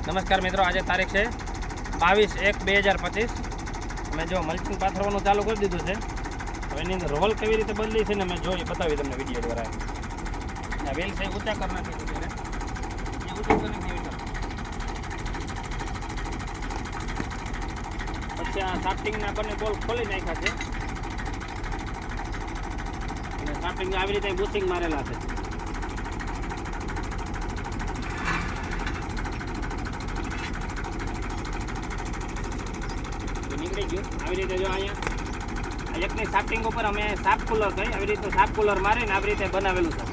નમસ્કાર મિત્રો, આજે તારીખ છે 22/1/2025. મેં જો મલ્ચિંગ પાથરવાનું ચાલુ કરી દીધું છે. હવે એની અંદર રોલ કેવી રીતે બદલી છે ને મેં જોઈ બતાવી તમને વિડીયો દ્વારા. આ વેલ છે ઊંચા કરી નાખી છે ત્યારે ઊંચું કરી નાખી. પછી આ સાફ્ટિંગના બંને બોલ ખોલી નાખ્યા છે અને સાફ્ટિંગ આવી રીતે બુશિંગ મારેલા છે. નીકળી ગયું આવી રીતે. જો અહીંયા એકની સાફ્ટિંગ ઉપર અમે સાફ કુલર થઈ આવી રીતે સાફ કુલર મારીને આવી રીતે બનાવેલું છે.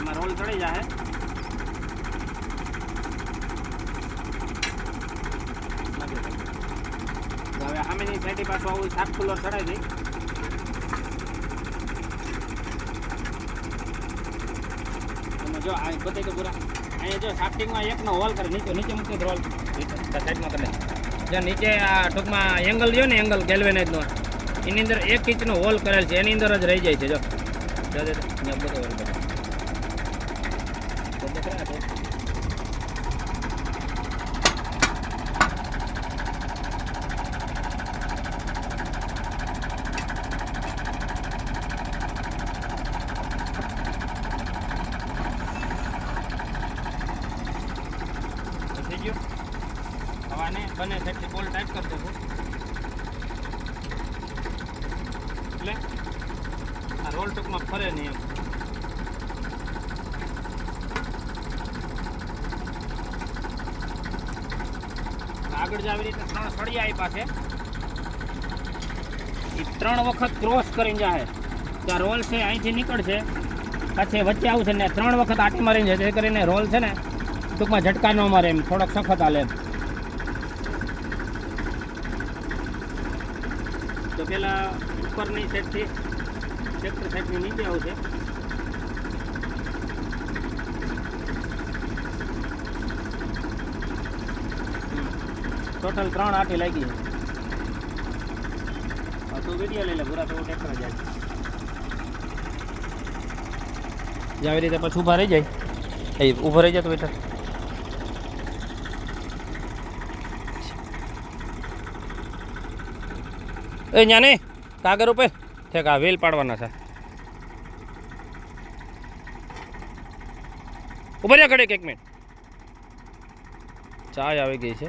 એમાં રોલ ચડી જાય. હવે સામેની સાઈડ પાછું આવું સાફ કુલર ચડાવી દઈ. અને જો આ બતાવી તો પૂરા અહીંયા જો સાફ્ટિંગમાં એકનો હોલ કરે નીચે મૂકી રોલ સાઈડમાં કરી જ્યાં નીચે આ ટૂંકમાં એંગલ જો ને એંગલ ગેલ્વેનાઇઝનો એની અંદર 1 ઇંચનો હોલ કરેલ છે, એની અંદર જ રહી જાય છે. જો થઈ ગયું. હવાને બંને સાઈડથી બોલ ટાઈટ કરી દેવું એટલે આ રોલ ટૂંકમાં ફરે નહીં એમ. આગળ જ આવી રીતે 3 સળિયા આપ્યા છે. એ 3 વખત ક્રોસ કરીને જાય. ત્યાં રોલ છે અહીંથી નીકળશે પાછી વચ્ચે આવશે ને 3 વખત આટી મારીને જાય. તે કરીને રોલ છે ને ટૂંકમાં ઝટકા ન મારે એમ, થોડોક સખત હાલે એમ. તો પેલા ઉપરની સાઈડથી ટ્રેક્ટર સાઈડની નીચે આવશે. ટોટલ 3 આટી લાગી છે. તું વિડીયો લઈ લે પૂરા, તો ટ્રેક્ટર જાય આવી રીતે પછી ઊભા રહી જાય. ઊભો રહી જાય તો બેટા એ ન્યાને કાગળ ઉપર ઠેક આ વેલ પાડવાના છે. ઉભા રહ્યા ઘડે 1 મિનિટ. ચાય આવી ગઈ છે.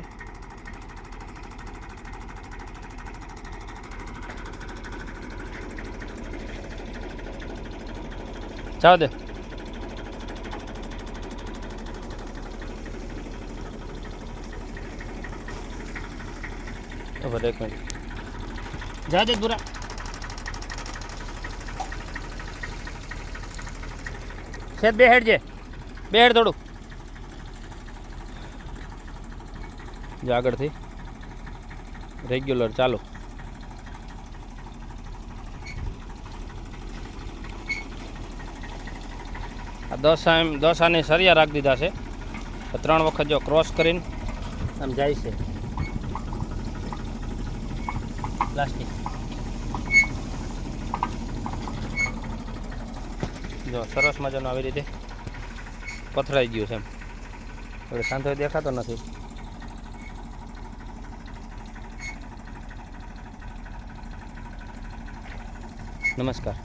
ચાવ દે. ઉભા 1 મિનિટ. જા દે પૂરા. સેજ બે હેડ થોડું જો આગળથી રેગ્યુલર ચાલો. આ 10 આને સરિયા રાખી દીધા છે. 3 વખત જો ક્રોસ કરીને આમ જાય છે પ્લાસ્ટિક. જો સરસ મજાનો આવી રીતે પથરાઈ ગયું છે એમ. હવે શાંતો દેખાતો નથી. નમસ્કાર.